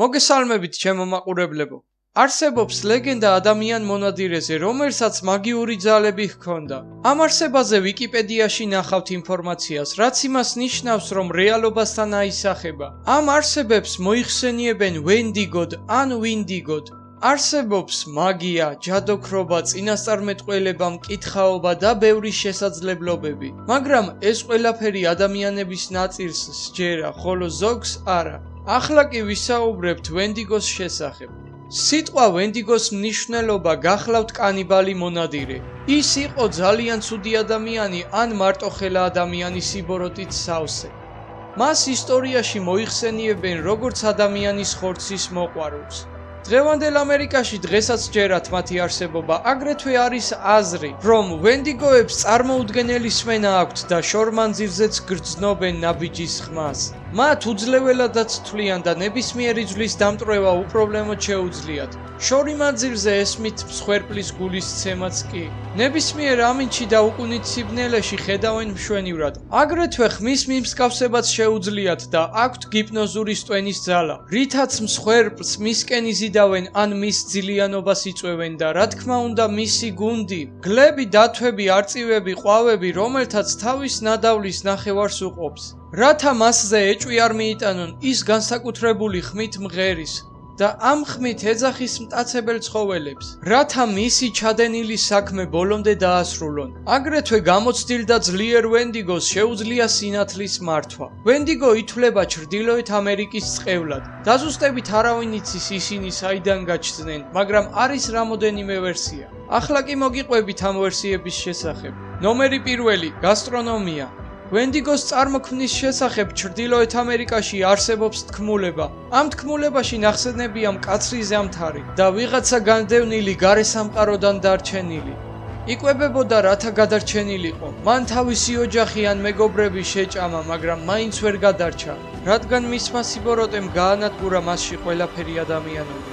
მოგესალმებით ჩემო მაყურებლებო. არსებობს ლეგენდა ადამიან მონადირეზე, რომელსაც მაგიური ძალები ჰქონდა. ამ არსებაზე ვიკიპედიაში ნახავთ ინფორმაციას, რაც იმას ნიშნავს, რომ რეალობასთან აისახება. ამ არსებებს მოიხსენიებენ ვენდიგოდ ან ვინდიგოდ. არსებობს მაგია, ჯადოქრობა, წინასწარმეტყველება, მკითხაობა და ბევრი შესაძლებლობები. მაგრამ ეს ყველაფერი ადამიანების ნაწილს სჯერა, ხოლო ზოგს არა. ახლა კი ვისაუბრებთ ვენდიგოს შესახებ. სიტყვა ვენდიგოს მნიშვნელობა გახლავთ კანიბალი მონადირე. ის იყო ძალიან ცუდი ადამიანი ან მარტოხელა ადამიანი სიბოროტით სავსე. მას ისტორიაში მოიხსენიებენ როგორც ადამიანის ხორცის მოყვარულს. დღევანდელ ამერიკაში დღესაც ჯერათ მათი არსებობა, აგრეთვე არის აზრი, რომ ვენდიგოებს წარმოუდგენელი სმენა აქვთ და შორმანძილზეც გრძნობენ ნაბიჯის ხმას. მათ უძლეველადაც თვლიან და ნებისმიერი ძვლის დამტვრევა უპრობლემოდ შეუძლიათ. შორი მანძილზე ესმით მსხვერპლის გულისცემაც კი. ნებისმიერ ამინჩი და უკუნით სიბნელეში ხედავენ მშვენივრად. აგრეთვე ხმის მიმსგავსებაც შეუძლიათ და აქვთ გიპნოზური სტვენის ძალა, რითაც მსხვერპლს მისკენ იზიდავენ ან მის ძილიანობას იწვევენ და რა თქმა უნდა მისი გუნდი, გლები, დათვები, არწივები, ყვავები, რომელთაც თავის ნადავლის ნახევარს უყოფს. რათა მასზე ეჭვი არ მიიტანონ, ის განსაკუთრებული ხმით მღერის და ამ ხმით ეძახის მტაცებელ ცხოველებს, რათა მისი ჩადენილი საქმე ბოლომდე დაასრულონ. აგრეთვე გამოცდილ და ძლიერ ვენდიგოს შეუძლია სინათლის მართვა. ვენდიგო ითვლება ჩრდილოეთ ამერიკის წყევლად. დაზუსტებით არავინ იცის ისინი საიდან გაჩნდნენ, მაგრამ არის რამოდენიმე ვერსია. ახლა კი მოგიყვებით ამ ვერსიების შესახებ. ნომერი პირველი, გასტრონომია. ვენდიგოს წარმოქმნის შესახებ ჩრდილოეთ ამერიკაში არსებობს თქმულება. ამ თქმულებაში ნახსენებია მკაცრი ზამთარი და ვიღაცა განდევნილი გარესამყაროდან დარჩენილი. იკვებებოდა რათა გადარჩენილიყო. მან თავისი ოჯახი ან მეგობრები შეჭამა, მაგრამ მაინც ვერ გადარჩა, რადგან მისმა სიბოროტემ გაანადგურა მასში ყველაფერი ადამიანური.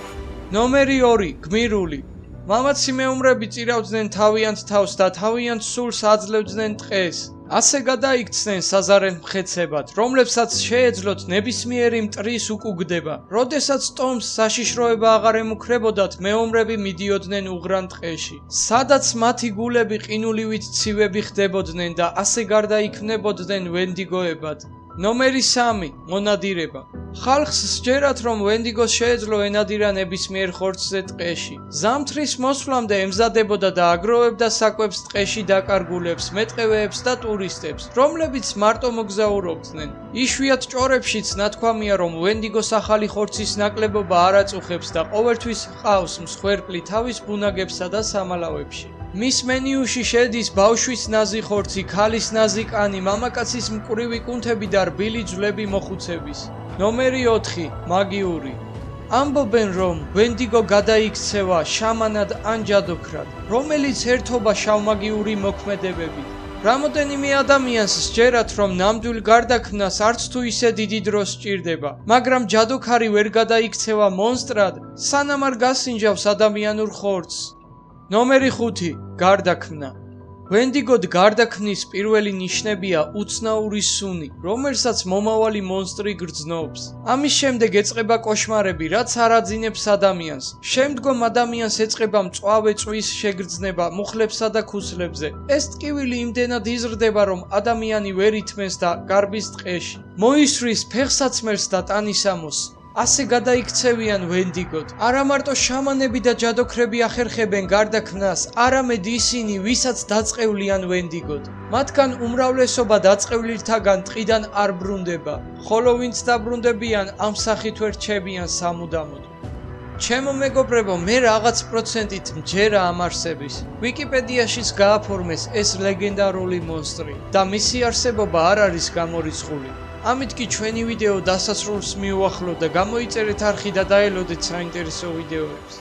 ნომერი 2, გმირული. მამაცი მეომრები წირავდნენ თავიანთ თავს და თავიანთ სულს აძლევდნენ ტყეს. ასე გადაიქცნენ საზარელ მხეცებად, რომლებსაც შეეძლოთ ნებისმიერი მტრის უკუგდება. როდესაც ტომს საშიშროება აღარ ემუქრებოდათ, მეომრები მიდიოდნენ უღრან ტყეში, სადაც მათი გულები ყინულივით ცივები ხდებოდნენ და ასე გარდაიქმნებოდნენ ვენდიგოებად. ნომერი 3, მონადირება. ხალხს სჯერათ, რომ ვენდიგოს შეეძლო ენადირა ნებისმიერ ხორცზე ტყეში. ზამთრის მოსვლამდე ემზადებოდა და აგროვებდა საკვებს ტყეში დაკარგულებს, მეტყევეებს და ტურისტებს, რომლებიც მარტო მოგზაურობდნენ. იშვიათ ჭორებშიც ნათქვამია, რომ ვენდიგოს ახალი ხორცის ნაკლებობა არ აწუხებს და ყოველთვის ჰყავს მსხვერპლი თავის ბუნაგებსა და სამალავებში. მის მენიუში შედის ბავშვის ნაზი ხორცი, ქალის ნაზი კანი, მამაკაცის მკვრივი კუნთები და რბილი ძვლები მოხუცების. ნომერი 4, მაგიური. ამბობენ, რომ ვენდიგო გადაიქცევა შამანად ან ჯადოქრად, რომელიც ერთობა შავმაგიური მოქმედებებით. რამოდენიმე ადამიანს სჯერათ, რომ ნამდვილ გარდაქმნას არც თუ ისე დიდი დრო სჭირდება, მაგრამ ჯადოქარი ვერ გადაიქცევა მონსტრად, სანამ არ გასინჯავს ადამიანურ ხორცს. ნომერი 5, გარდაქმნა. ვენდიგოდ გარდაქმნის პირველი ნიშნებია უცნაური სუნი, რომელსაც მომავალი მონსტრი გრძნობს. ამის შემდეგ ეწყება კოშმარები, რაც არ აძინებს ადამიანს. შემდგომ ადამიანს ეწყება მწვავე წვის შეგრძნება მუხლებსა და ქუსლებზე. ეს ტკივილი იმდენად იზრდება, რომ ადამიანი ვერ ითმენს და გარბის ტყეში. მოისვრის ფეხსაცმელს და ტანისამოსს. ასე გადაიქცევიან ვენდიგოდ. არა მარტო შამანები და ჯადოქრები ახერხებენ გარდაქმნას, არამედ ისინი, ვისაც დაწყევლიან ვენდიგოდ. მათგან უმრავლესობა დაწყევლილთაგან ტყიდან არ ბრუნდება, ხოლო ვინც დაბრუნდებიან, ამ სახით ვერ რჩებიან სამუდამოდ. ჩემო მეგობრებო, მე რაღაც პროცენტით მჯერა ამ არსების. ვიკიპედიაშიც გააფორმეს ეს ლეგენდარული მონსტრი და მისი არსებობა არ არის გამორიცხული. ამით კი ჩვენი ვიდეო დასასრულს მიუახლოვ და გამოიწერეთ არხი და დაელოდეთ საინტერესო ვიდეოებს.